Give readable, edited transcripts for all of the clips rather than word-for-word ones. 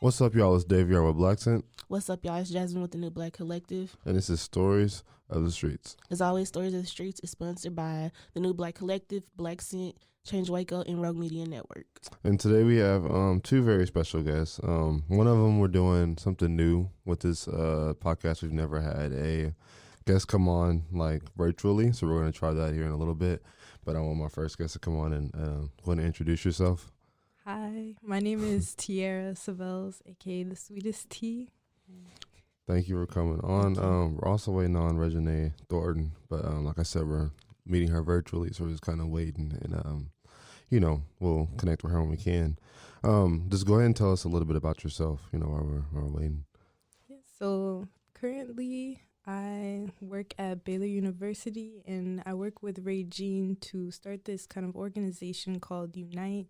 What's up, y'all? It's De'Viar with Black Scent, What's up, y'all? It's Jasmine with the New Black Collective. and this is Stories of the Streets. As always, Stories of the Streets is sponsored by the New Black Collective, Black Scent, Change Waco, and Rogue Media Network. And today we have two very special guests. One of them, we're doing something new with this podcast. We've never had a guest come on like virtually, so we're going to try that here in a little bit. But I want my first guest to come on and go ahead and introduce yourself. Hi, my name is Tiara Ragene, aka the Sweetest Tea. Thank you for coming on. We're also waiting on Ragene Thornton, but like I said, we're meeting her virtually, so we're just kind of waiting, and we'll connect with her when we can. Just go ahead and tell us a little bit about yourself. While we're waiting. Yeah, so currently I work at Baylor University, and I work with Ragene to start this kind of organization called Unite.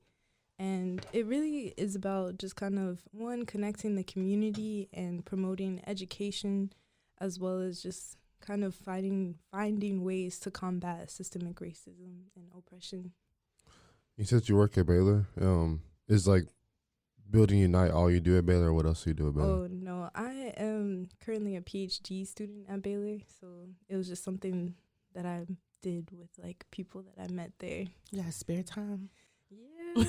And it really is about just kind of, one, connecting the community and promoting education, as well as just kind of finding ways to combat systemic racism and oppression. You said you work at Baylor. Is like building Unite all you do at Baylor, or what else do you do at Baylor? Oh, no. I am currently a PhD student at Baylor, so it was just something that I did with, like, people that I met there. You got spare time? Yeah.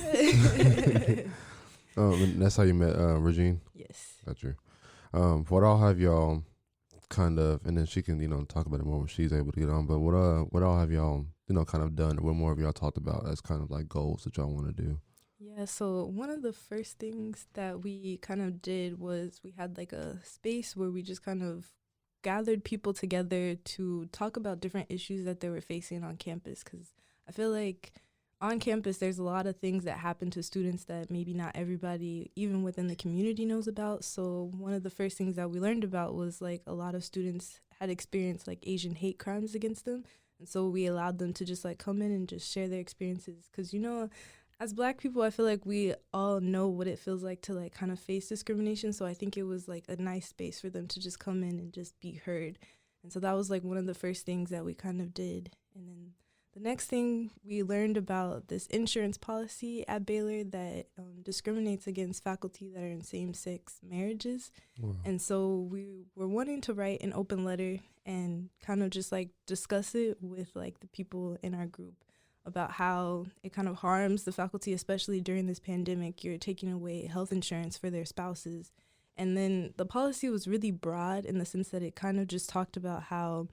And that's how you met Ragene? Yes. Got you. What all have y'all kind of, and then she can, talk about it more when she's able to get on, but what all have y'all, kind of done, or what more have y'all talked about as kind of like goals that y'all want to do? Yeah, so one of the first things that we kind of did was we had like a space where we just kind of gathered people together to talk about different issues that they were facing on campus, because I feel like on campus, there's a lot of things that happen to students that maybe not everybody, even within the community, knows about. So one of the first things that we learned about was, like, a lot of students had experienced, like, Asian hate crimes against them. And so we allowed them to just, like, come in and just share their experiences. Because, as Black people, I feel like we all know what it feels like to, like, kind of face discrimination. So I think it was, like, a nice space for them to just come in and just be heard. And so that was, like, one of the first things that we kind of did. And then the next thing, we learned about this insurance policy at Baylor that discriminates against faculty that are in same-sex marriages. Wow. And so we were wanting to write an open letter and kind of just, like, discuss it with, like, the people in our group about how it kind of harms the faculty, especially during this pandemic. You're taking away health insurance for their spouses. And then the policy was really broad in the sense that it kind of just talked about how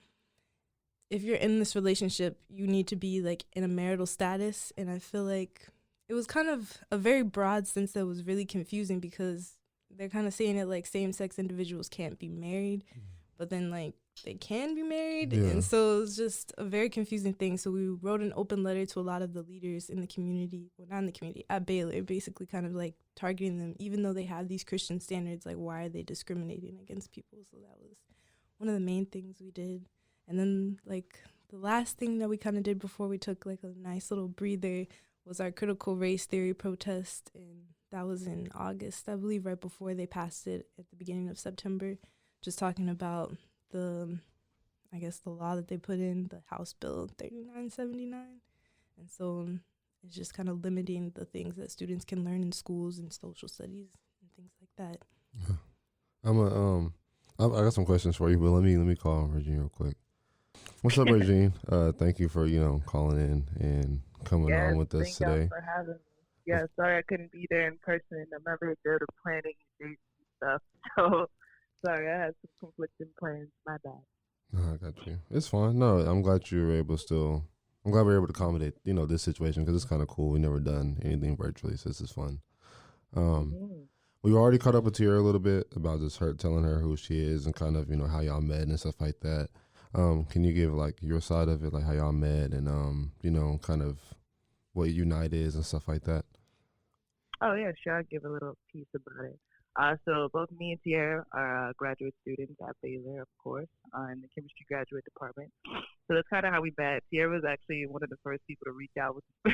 if you're in this relationship, you need to be, like, in a marital status. And I feel like it was kind of a very broad sense that was really confusing, because they're kind of saying it like same-sex individuals can't be married, but then, like, they can be married. Yeah. And so it was just a very confusing thing. So we wrote an open letter to a lot of the leaders in the community, well, not in the community, at Baylor, basically kind of, like, targeting them. Even though they have these Christian standards, like, why are they discriminating against people? So that was one of the main things we did. And then, like, the last thing that we kind of did before we took, like, a nice little breather was our critical race theory protest. And that was in August, I believe, right before they passed it at the beginning of September, just talking about the law that they put in, the House Bill 3979. And so it's just kind of limiting the things that students can learn in schools and social studies and things like that. Yeah. I got some questions for you, but let me call Ragene real quick. What's up, Ragene? Thank you for, calling in and coming on with us today. Thank you for having me. Yeah, sorry I couldn't be there in person. I'm not very good at planning dates and stuff. So, sorry, I had some conflicting plans. My bad. No, I got you. It's fine. No, I'm glad you were able to I'm glad we were able to accommodate, this situation, because it's kind of cool. We've never done anything virtually, so this is fun. We already caught up with Tiara a little bit about just her telling her who she is and kind of, how y'all met and stuff like that. Can you give, like, your side of it, like how y'all met and, kind of what Unite is and stuff like that? Oh, yeah, sure. I'll give a little piece about it. So both me and Tiara are graduate students at Baylor, of course, in the chemistry graduate department. So that's kind of how we met. Tiara was actually one of the first people to reach out to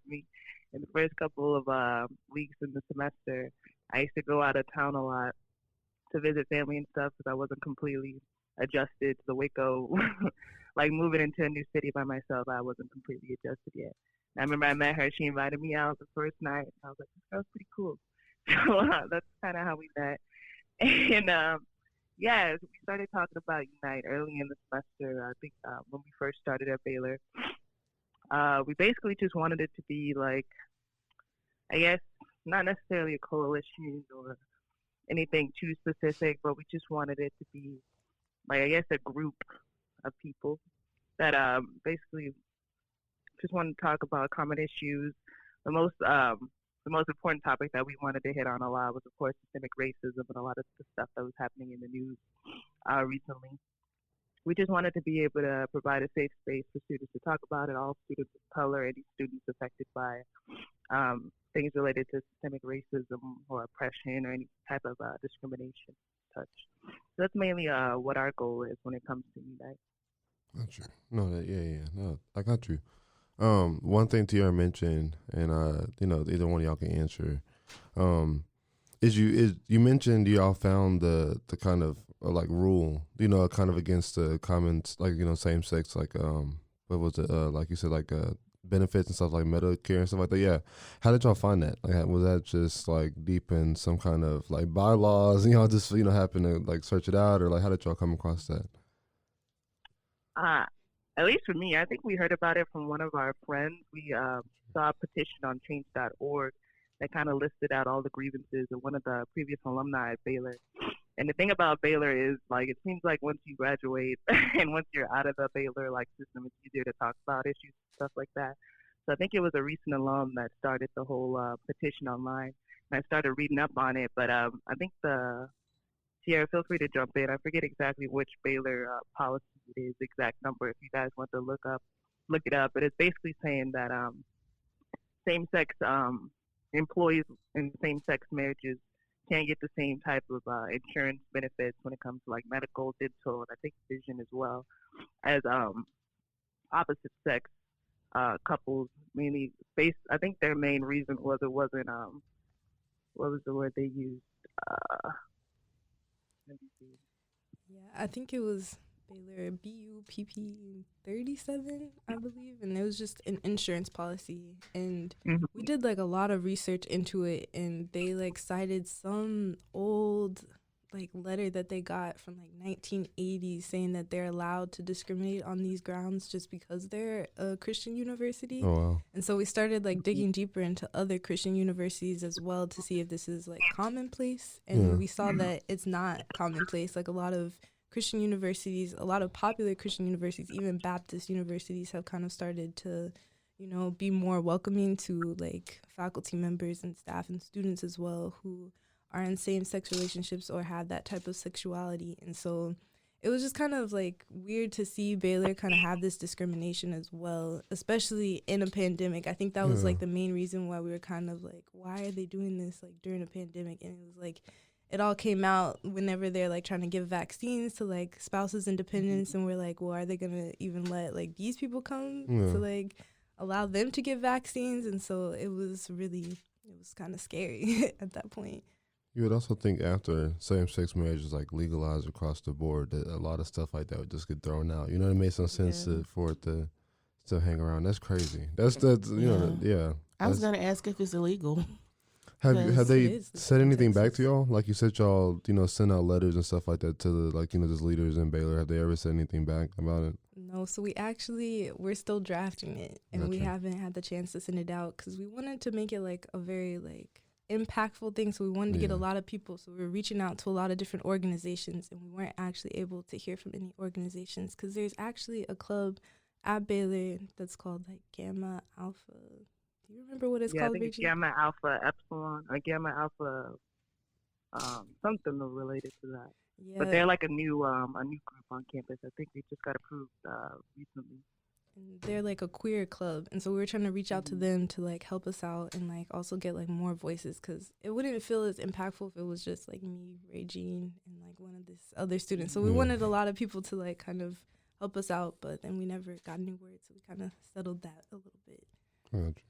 me. In the first couple of weeks in the semester, I used to go out of town a lot to visit family and stuff because I wasn't completely adjusted to the Waco, like moving into a new city by myself. I wasn't completely adjusted yet. And I remember I met her. She invited me out the first night. I was like, this girl's pretty cool. So that's kind of how we met. And yeah, we started talking about Unite early in the semester. I think when we first started at Baylor, we basically just wanted it to be like, I guess, not necessarily a coalition or anything too specific, but we just wanted it to be like, I guess, a group of people that basically just wanted to talk about common issues. The most important topic that we wanted to hit on a lot was, of course, systemic racism and a lot of the stuff that was happening in the news recently. We just wanted to be able to provide a safe space for students to talk about it, all students of color, any students affected by things related to systemic racism or oppression or any type of discrimination. Such. So that's mainly what our goal is when it comes to Unite. Got you. No, no, I got you. One thing Tiara mentioned, and either one of y'all can answer. Is you mentioned y'all found the kind of like rule, kind of against the comments, like same sex, like what was it, like you said, like benefits and stuff like Medicare and stuff like that. Yeah, how did y'all find that? Like, was that just like deep in some kind of like bylaws, and y'all just happen to like search it out, or like how did y'all come across that? At least for me, I think we heard about it from one of our friends. We saw a petition on change.org that kind of listed out all the grievances of one of the previous alumni at Baylor. And the thing about Baylor is, like, it seems like once you graduate and once you're out of the Baylor like system, it's easier to talk about issues and stuff like that. So I think it was a recent alum that started the whole petition online, and I started reading up on it. But I think Tiara, feel free to jump in. I forget exactly which Baylor policy it is, exact number, if you guys want to look it up. But it's basically saying that same-sex employees in same-sex marriages can't get the same type of insurance benefits when it comes to like medical, dental, and I think vision as well as opposite sex couples. Mainly based, I think their main reason was it wasn't what was the word they used? Let me see. Yeah, I think it was Baylor BUPP 37, I believe, and it was just an insurance policy. And we did like a lot of research into it, and they like cited some old like letter that they got from like 1980 saying that they're allowed to discriminate on these grounds just because they're a Christian university. Oh, wow. And so we started like digging deeper into other Christian universities as well to see if this is like commonplace. And we saw that it's not commonplace. Like a lot of Christian universities, a lot of popular Christian universities, even Baptist universities have kind of started to, be more welcoming to like faculty members and staff and students as well who are in same-sex relationships or have that type of sexuality. And so it was just kind of like weird to see Baylor kind of have this discrimination as well, especially in a pandemic. I think that was like the main reason why we were kind of like, why are they doing this like during a pandemic? And it was like, it all came out whenever they're like trying to give vaccines to like spouses and dependents. And we're like, well, are they going to even let like these people come to like allow them to get vaccines? And so it was kind of scary at that point. You would also think after same-sex marriage is like legalized across the board that a lot of stuff like that would just get thrown out. You know, it made some sense for it to still hang around. That's crazy. That's I was gonna ask if it's illegal. Have they said anything back to y'all? Like you said, y'all send out letters and stuff like that to the just leaders in Baylor. Have they ever said anything back about it? No. So we're still drafting it, and we haven't had the chance to send it out because we wanted to make it like a very like impactful thing. So we wanted to get a lot of people. So we were reaching out to a lot of different organizations, and we weren't actually able to hear from any organizations because there's actually a club at Baylor that's called like Gamma Alpha. Do you remember what it's called? I think it's Gamma Alpha Epsilon or Gamma Alpha, something related to that. Yeah. But they're like a new group on campus. I think they just got approved recently. And they're like a queer club, and so we were trying to reach out to them to like help us out and like also get like more voices because it wouldn't feel as impactful if it was just like me, Ragene, and like one of these other students. So we wanted a lot of people to like kind of help us out, but then we never got any word, so we kind of settled that a little bit. Gotcha.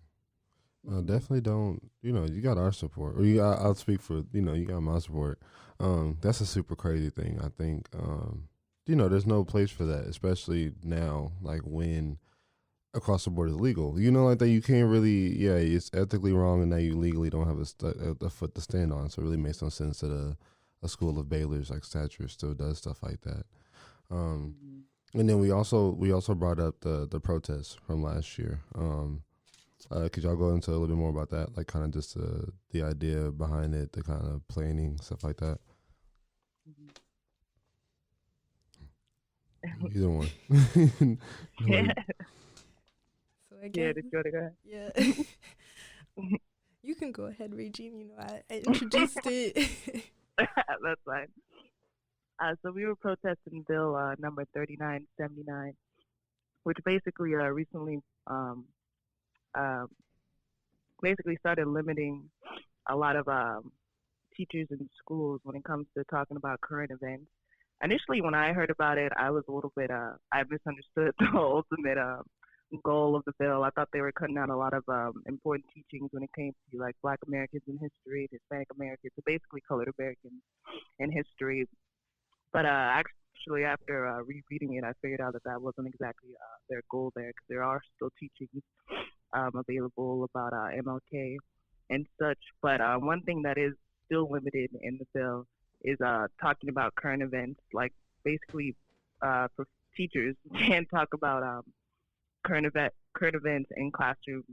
No, definitely don't. You got our support, or I'll speak for you got my support. That's a super crazy thing. I think there's no place for that, especially now. Like when across the board is legal. You know, like that you can't really, yeah, it's ethically wrong, and that you legally don't have a foot to stand on. So it really makes no sense that a school of Baylor's like stature still does stuff like that. And then we also brought up the protests from last year. Could y'all go into a little bit more about that, like kind of just the idea behind it, the kind of planning, stuff like that? Either one. So I Yeah, guess did you want to go ahead? yeah. You can go ahead, Regine. You know, I introduced it. That's fine. So we were protesting bill number 3979, which basically recently basically started limiting a lot of teachers in schools when it comes to talking about current events. Initially, when I heard about it, I was a little bit I misunderstood the ultimate goal of the bill. I thought they were cutting out a lot of important teachings when it came to like Black Americans in history, Hispanic Americans, so basically colored Americans in history. But actually, after rereading it, I figured out that wasn't exactly their goal there, because there are still teachings available about MLK and such. But one thing that is still limited in the bill is talking about current events. Like basically, for teachers, can't talk about current events in classrooms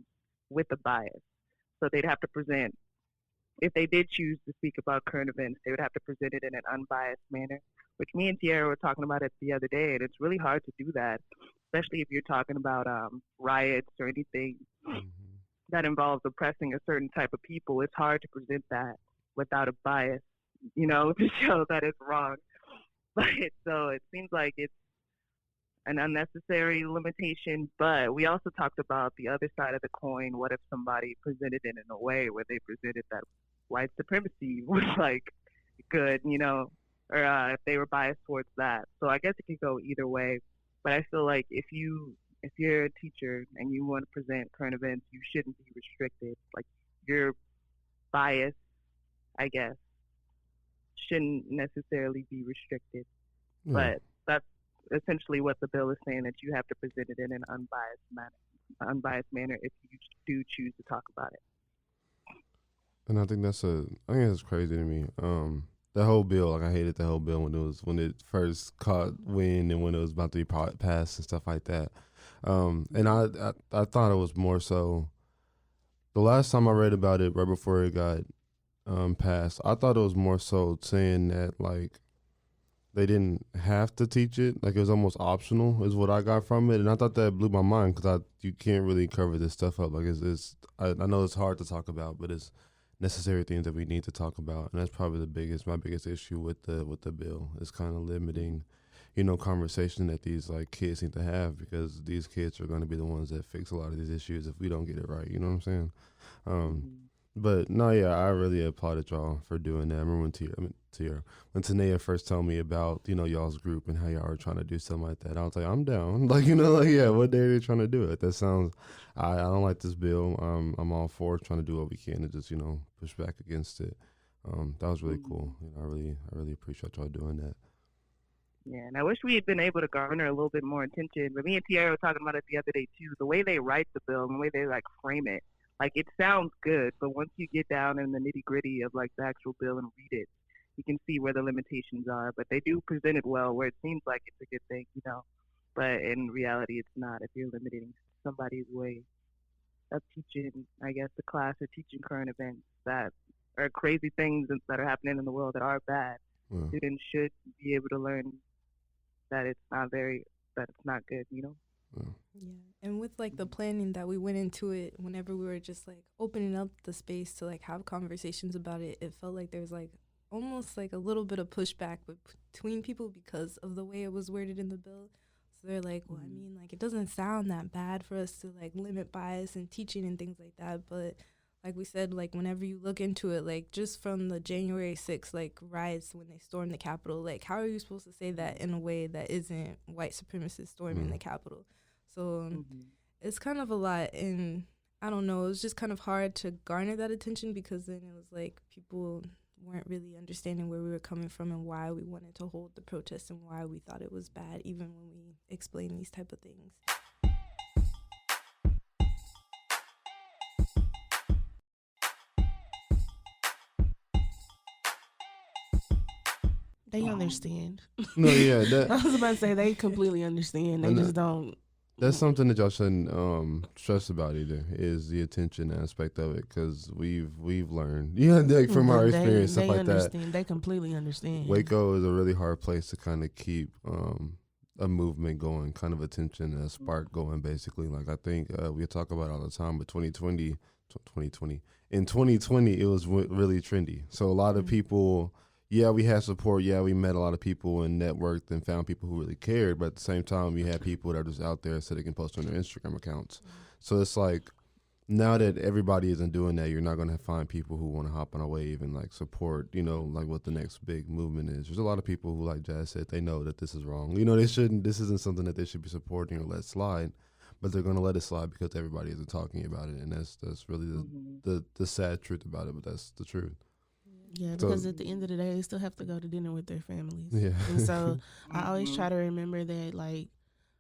with a bias. So they'd have to present, if they did choose to speak about current events, they would have to present it in an unbiased manner, which me and Tiara were talking about it the other day, and it's really hard to do that, especially if you're talking about riots or anything that involves oppressing a certain type of people. It's hard to present that without a bias, to show that it's wrong. But so it seems like it's an unnecessary limitation, but we also talked about the other side of the coin. What if somebody presented it in a way where they presented that white supremacy was like good, or if they were biased towards that. So I guess it could go either way. But I feel like if you're a teacher and you want to present current events, you shouldn't be restricted. Like your bias, I guess, shouldn't necessarily be restricted. Yeah. But that's essentially what the bill is saying, that you have to present it in an unbiased manner if you do choose to talk about it. And I think that's crazy to me. The whole bill, like I hated the whole bill when it first caught wind and when it was about to be passed and stuff like that. And I thought it was more so. The last time I read about it, right before it got passed, I thought it was more so saying that like they didn't have to teach it, like it was almost optional, is what I got from it, and I thought that blew my mind because you can't really cover this stuff up. Like I know it's hard to talk about, but it's necessary things that we need to talk about, and that's probably my biggest issue with the bill is kind of limiting, conversation that these like kids need to have, because these kids are going to be the ones that fix a lot of these issues if we don't get it right. You know what I'm saying? But no, yeah, I really applauded y'all for doing that. I remember when Tanea first told me about, y'all's group and how y'all were trying to do something like that. I was like, I'm down. Like, yeah, what day are they trying to do it? That sounds, I don't like this bill. I'm all for trying to do what we can to just, push back against it. That was really cool. I really appreciate y'all doing that. Yeah, and I wish we had been able to garner a little bit more attention. But me and Tiara were talking about it the other day too. The way they write the bill and the way they like frame it, like it sounds good, but once you get down in the nitty gritty of like the actual bill and read it, you can see where the limitations are. But they do present it well, where it seems like it's a good thing, But in reality, it's not. If you're limiting somebody's way of teaching, I guess, the class or teaching current events that are crazy things that are happening in the world that are bad, students should be able to learn that it's not good, Yeah, and with like the planning that we went into it, whenever we were just like opening up the space to like have conversations about it, it felt like there was like almost like a little bit of pushback between people because of the way it was worded in the bill. So they're like, well, I mean, like it doesn't sound that bad for us to like limit bias and teaching and things like that, but like we said, like whenever you look into it, like just from the January 6th like riots when they stormed the Capitol, like how are you supposed to say that in a way that isn't white supremacists storming the Capitol? So it's kind of a lot, and I don't know, it was just kind of hard to garner that attention because then it was like people weren't really understanding where we were coming from and why we wanted to hold the protest and why we thought it was bad, even when we explained these type of things. They understand. No, yeah, I that was about to say they completely understand. They And, just don't. that's something that y'all shouldn't stress about either. Is the attention aspect of it, because we've learned, like from our experience, they stuff like understand. that. They completely understand. Waco is a really hard place to kind of keep a movement going, kind of attention, a spark going, basically. Like I think we talk about it all the time, but 2020, in 2020, it was really trendy. So a lot of people, yeah, we had support. Yeah, we met a lot of people and networked and found people who really cared. But at the same time, you had people that are just out there so they can post on their Instagram accounts. So it's like, now that everybody isn't doing that, you're not going to find people who want to hop on a wave and like support, like what the next big movement is. There's a lot of people who, like Jazz said, they know that this is wrong. They shouldn't, this isn't something that they should be supporting or let slide, but they're going to let it slide because everybody isn't talking about it. And that's really the sad truth about it, but that's the truth. Yeah, because at the end of the day, they still have to go to dinner with their families. Yeah. And so I always try to remember that, like,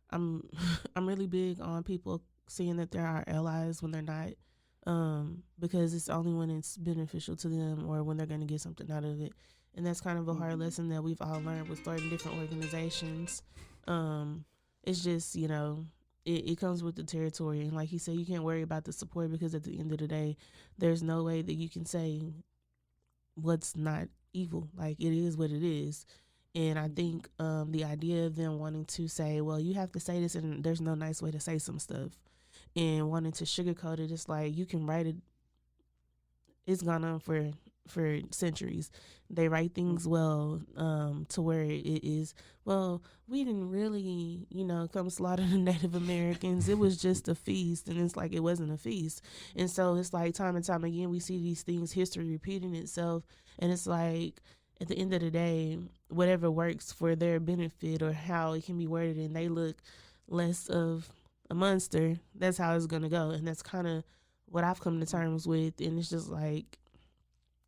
I'm really big on people seeing that there are allies when they're not, because it's only when it's beneficial to them or when they're going to get something out of it. And that's kind of a hard lesson that we've all learned with starting different organizations. It's just, it comes with the territory. And like he said, you can't worry about the support because at the end of the day, there's no way that you can say what's not evil. Like, it is what it is. And I think the idea of them wanting to say, well, you have to say this and there's no nice way to say some stuff, and wanting to sugarcoat it, it's like you can write it. It's gone on for centuries. They write things well to where it is, well, we didn't really, come slaughter the Native Americans. It was just a feast. And it's like, it wasn't a feast. And so it's like time and time again, we see these things, history repeating itself. And it's like, at the end of the day, whatever works for their benefit or how it can be worded and they look less of a monster, that's how it's going to go. And that's kind of what I've come to terms with. And it's just like,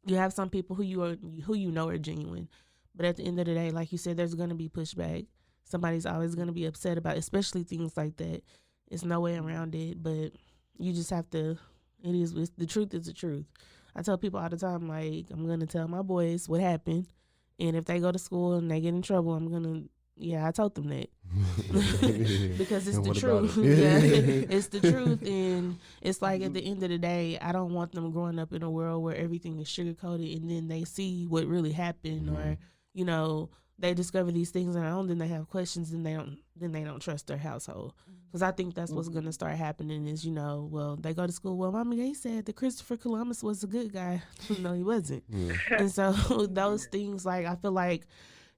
you have some people who you know are genuine, but at the end of the day, like you said, there's going to be pushback. Somebody's always going to be upset about, especially things like that. It's no way around it, but you just have to. The truth is the truth. I tell people all the time, like, I'm going to tell my boys what happened, and if they go to school and they get in trouble, I'm going to. Yeah, I told them that. Because it's the truth. It's the truth. And it's like, at the end of the day, I don't want them growing up in a world where everything is sugarcoated and then they see what really happened, or, they discover these things on their own, then they have questions, and they don't trust their household. Because I think that's what's going to start happening is, well, they go to school, well, Mommy, they said that Christopher Columbus was a good guy. No, he wasn't. And so those things, like, I feel like,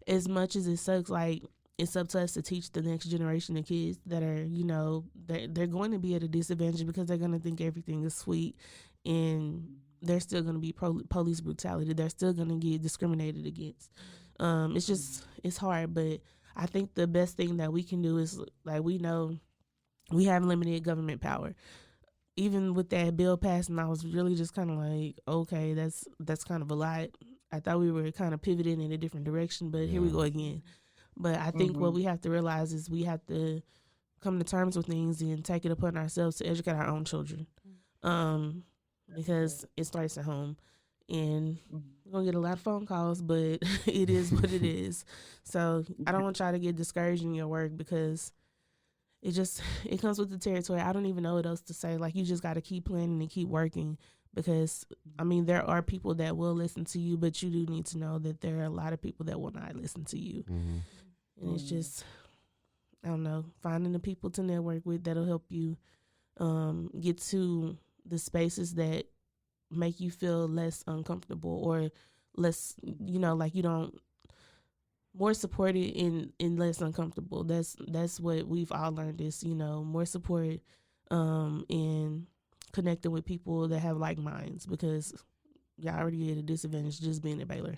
as much as it sucks, like, it's up to us to teach the next generation of kids that are, they're going to be at a disadvantage because they're going to think everything is sweet, and they're still going to be police brutality. They're still going to get discriminated against. It's hard, but I think the best thing that we can do is, like, we know we have limited government power. Even with that bill passing, I was really just kind of like, okay, that's kind of a lot. I thought we were kind of pivoting in a different direction, but here we go again. But I think what we have to realize is we have to come to terms with things and take it upon ourselves to educate our own children, because it starts at home. And we're going to get a lot of phone calls, but it is what it is. So I don't want y'all to get discouraged in your work, because it comes with the territory. I don't even know what else to say. Like, you just got to keep planning and keep working. Because, there are people that will listen to you, but you do need to know that there are a lot of people that will not listen to you. Mm-hmm. And it's just, I don't know, finding the people to network with that'll help you get to the spaces that make you feel less uncomfortable, or less, like, you don't, more supported and less uncomfortable. That's what we've all learned is, more support and connecting with people that have like minds, because y'all already at a disadvantage just being at Baylor.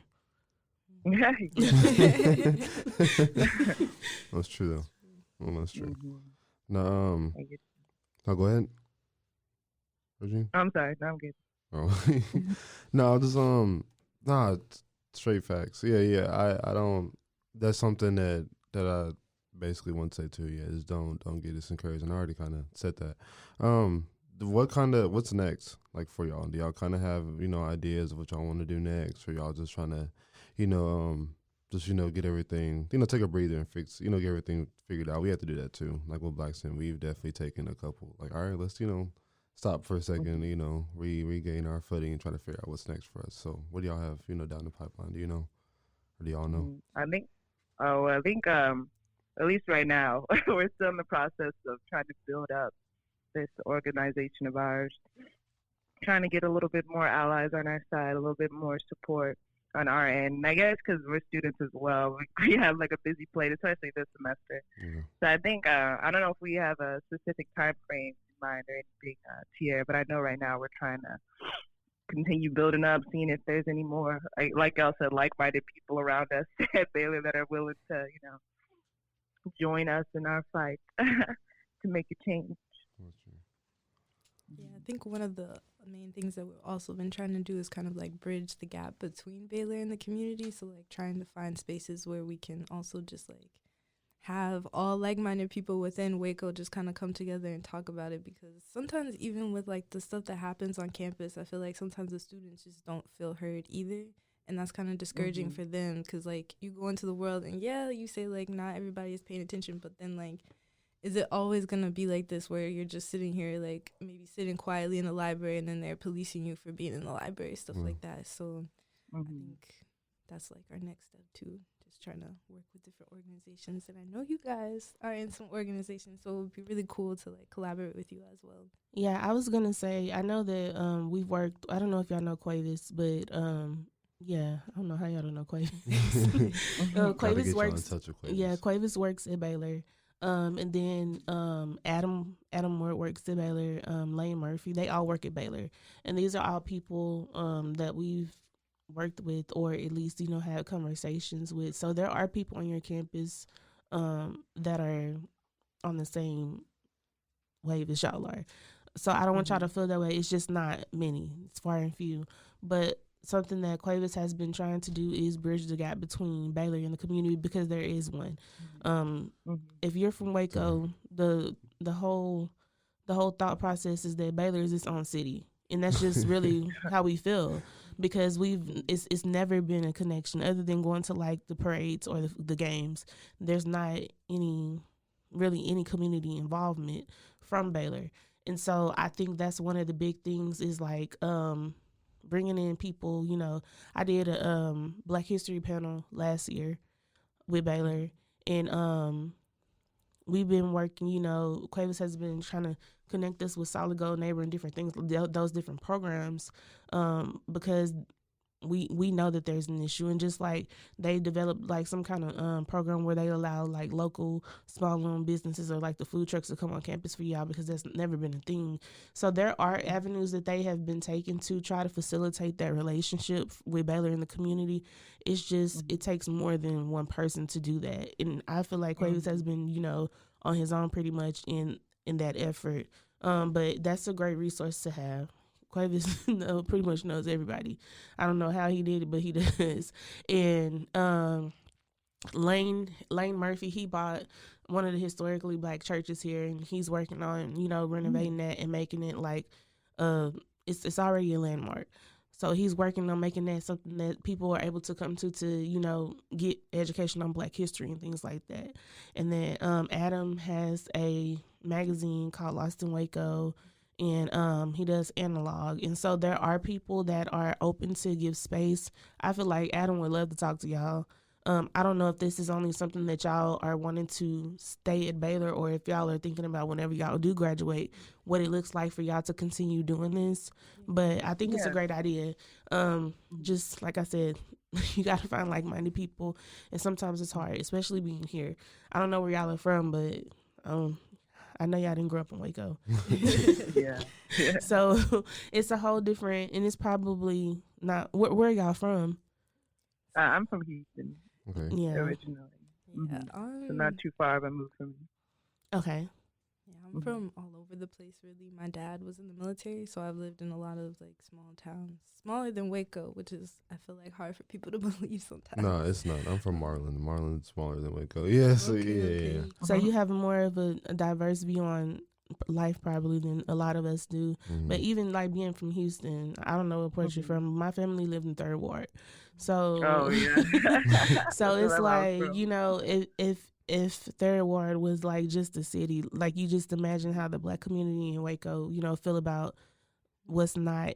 That's true though. Well, that's true. No, go ahead, Regine. I'm sorry. No, I'm good. Oh, no, just straight facts. Yeah. I don't. That's something that I basically want to say too. Yeah, is don't get discouraged. And I already kind of said that. What's next, like, for y'all? Do y'all kind of have, ideas of what y'all want to do next, or y'all just trying to, just get everything, take a breather and fix, get everything figured out. We have to do that too. Like with Black Sin, we've definitely taken a couple. Like, all right, let's stop for a second, regain our footing and try to figure out what's next for us. So, what do y'all have, down the pipeline? Do you know, or do y'all know? I think at least right now we're still in the process of trying to build up this organization of ours, trying to get a little bit more allies on our side, a little bit more support on our end. And I guess because we're students as well, we have like a busy plate, especially this semester. Yeah. So I think, I don't know if we have a specific time frame in mind or anything, Tiara, but I know right now we're trying to continue building up, seeing if there's any more, like y'all said, like-minded people around us at Baylor that are willing to, join us in our fight to make a change. Yeah, I think one of the main things that we've also been trying to do is kind of like bridge the gap between Baylor and the community. So like trying to find spaces where we can also just like have all like-minded people within Waco just kind of come together and talk about it, because sometimes even with like the stuff that happens on campus, I feel like sometimes the students just don't feel heard either. And that's kind of discouraging for them, because like you go into the world and you say like not everybody is paying attention, but then like, is it always going to be like this where you're just sitting here, like maybe sitting quietly in the library and then they're policing you for being in the library, stuff like that. So I think that's like our next step too, just trying to work with different organizations. And I know you guys are in some organizations, so it would be really cool to like collaborate with you as well. Yeah, I was going to say, I know that we've worked, I don't know if y'all know Quavis, but yeah, I don't know how y'all don't know Quavis. Quavis works. Yeah, Quavis works at Baylor. And then Adam Moore works at Baylor, Lane Murphy, they all work at Baylor. And these are all people that we've worked with, or at least, had conversations with. So there are people on your campus that are on the same wave as y'all are. So I don't want y'all to feel that way. It's just not many. It's far and few. But something that Quavis has been trying to do is bridge the gap between Baylor and the community, because there is one. If you're from Waco, the whole thought process is that Baylor is its own city, and that's just really how we feel, because it's never been a connection other than going to like the parades or the games. There's not any community involvement from Baylor, and so I think that's one of the big things is like bringing in people. I did a Black History panel last year with Baylor, and we've been working, Quavis has been trying to connect us with Solid Gold Neighbor and different things, those different programs, because we know that there's an issue. And just like they developed like some kind of program where they allow like local small-owned businesses or like the food trucks to come on campus for y'all, because that's never been a thing. So there are avenues that they have been taking to try to facilitate that relationship with Baylor and the community. It's just it takes more than one person to do that, and I feel like Quavis has been on his own pretty much in that effort. But that's a great resource to have. Quavis pretty much knows everybody. I don't know how he did it, but he does. And Lane Murphy, he bought one of the historically Black churches here, and he's working on renovating that and making it like it's already a landmark. So he's working on making that something that people are able to come to get education on Black history and things like that. And then Adam has a magazine called Lost in Waco, and he does analog. And so there are people that are open to give space. I feel like Adam would love to talk to y'all. I don't know if this is only something that y'all are wanting to stay at Baylor, or if y'all are thinking about whenever y'all do graduate, what it looks like for y'all to continue doing this. But I think it's a great idea. Just like I said, you got to find like-minded people, and sometimes it's hard, especially being here. I don't know where y'all are from, but I know y'all didn't grow up in Waco. Yeah. So it's a whole different, and it's probably not. Where y'all from? I'm from Houston. Okay. Yeah. Originally. Yeah, So not too far, but moved from me. Okay. Yeah, I'm from all over the place, really. My dad was in the military, so I've lived in a lot of like small towns, smaller than Waco, which is, I feel like, hard for people to believe sometimes. No, it's not. I'm from Marlin. Marlin's smaller than Waco. Yeah, so Okay. yeah. So you have more of a diverse view on life probably than a lot of us do. Mm-hmm. But even like being from Houston, I don't know what part you're from. My family lived in Third Ward, so Oh yeah. so That's it's where I was like, from. you know, if Third Ward was like just a city, like you just imagine how the Black community in Waco, you know, feel about what's not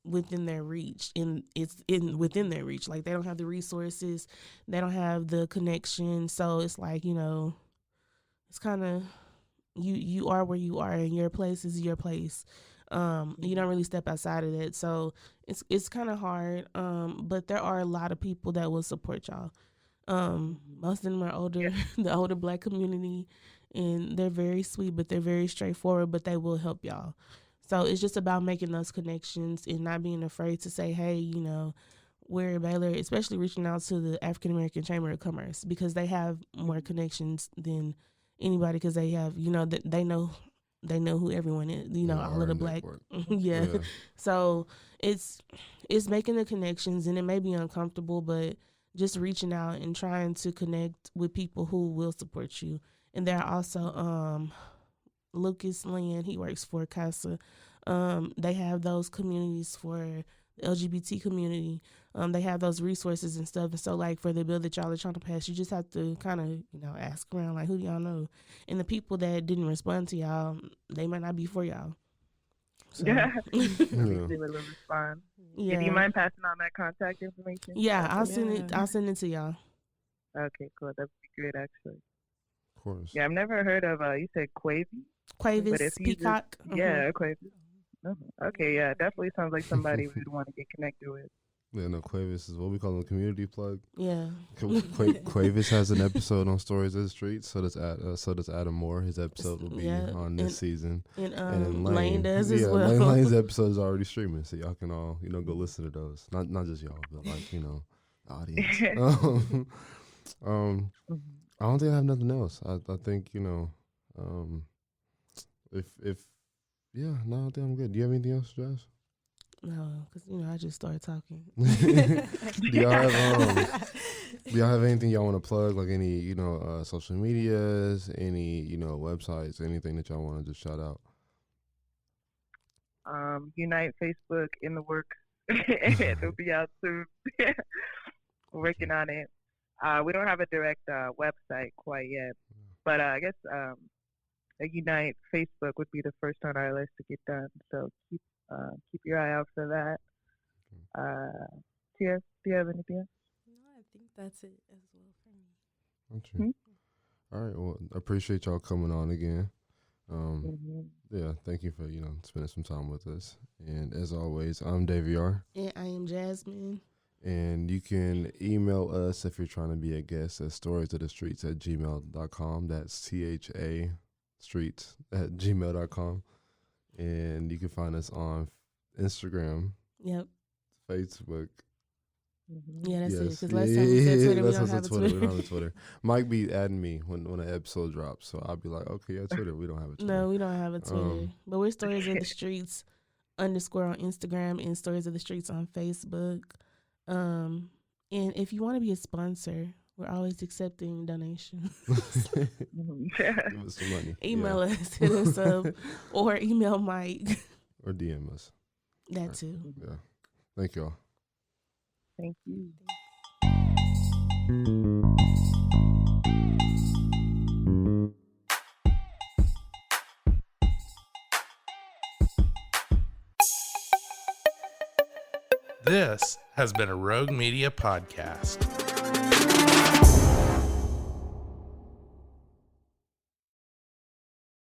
within their reach, and it's in within their reach. Like they don't have the resources, they don't have the connection, so it's like, you know, it's kind of you are where you are, and your place is your place. You don't really step outside of that, so it's kind of hard. But there are a lot of people that will support y'all. Most of them are older, the older Black community, and they're very sweet, but they're very straightforward, but they will help y'all. So it's just about making those connections and not being afraid to say, hey, you know, we're Baylor, especially reaching out to the African American Chamber of Commerce, because they have more connections than anybody, because they have, you know, that they know who everyone is, you know, all of the Black. Yeah. So it's making the connections, and it may be uncomfortable, but just reaching out and trying to connect with people who will support you. And there are also Lucas Land, he works for CASA. They have those communities for the LGBT community. They have those resources and stuff. And so, like, for the bill that y'all are trying to pass, you just have to kind of, you know, ask around, like, who do y'all know? And the people that didn't respond to y'all, they might not be for y'all. So. Yeah. They will respond. Yeah. Do you mind passing on that contact information? Yeah, I'll send it to y'all. Okay, cool. That'd be great, actually. Of course. Yeah, I've never heard of. You said Quavis? Quavis Peacock. Yeah, Quavis. Okay, yeah, definitely sounds like somebody we'd want to get connected with. Yeah, no, Quavis is what we call a community plug. Yeah. Quavis has an episode on Stories of the Streets, so does Adam Moore. His episode will be on this season. And Lane does as well. Lane's episode is already streaming, so y'all can all, you know, go listen to those. Not just y'all, but like, you know, the audience. I don't think I have nothing else. I think, you know, I don't think I'm good. Do you have anything else, Josh? No, because, you know, I just started talking. Do y'all have anything y'all want to plug, like any, you know, social medias, any, you know, websites, anything that y'all want to just shout out? Unite Facebook in the works. It'll be out soon. Working on it. We don't have a direct website quite yet, but I guess a Unite Facebook would be the first on our list to get done. So keep your eye out for that. Tia, do you have anything else? No, I think that's it as well for me. Okay. All right. Well, I appreciate y'all coming on again. Yeah, thank you for, you know, spending some time with us. And as always, I'm De'Viar. And I am Jasmine. And you can email us if you're trying to be a guest at storiesofthestreets@gmail.com. That's THA streets@gmail.com. And you can find us on Instagram. Yep. Facebook. Yeah, that's it. Because last time we said Twitter, we don't have a Twitter. We don't have a Twitter. Mike be adding me when an episode drops, so I'll be like, okay, yeah, Twitter. We don't have a Twitter. No, we don't have a Twitter. But we're Stories of the Streets _ on Instagram and Stories of the Streets on Facebook. And if you want to be a sponsor, we're always accepting donations. Give us some money. Email us, hit us up, or email Mike. Or DM us. That too. Yeah. Thank y'all. Thank you. This has been a Rogue Media podcast.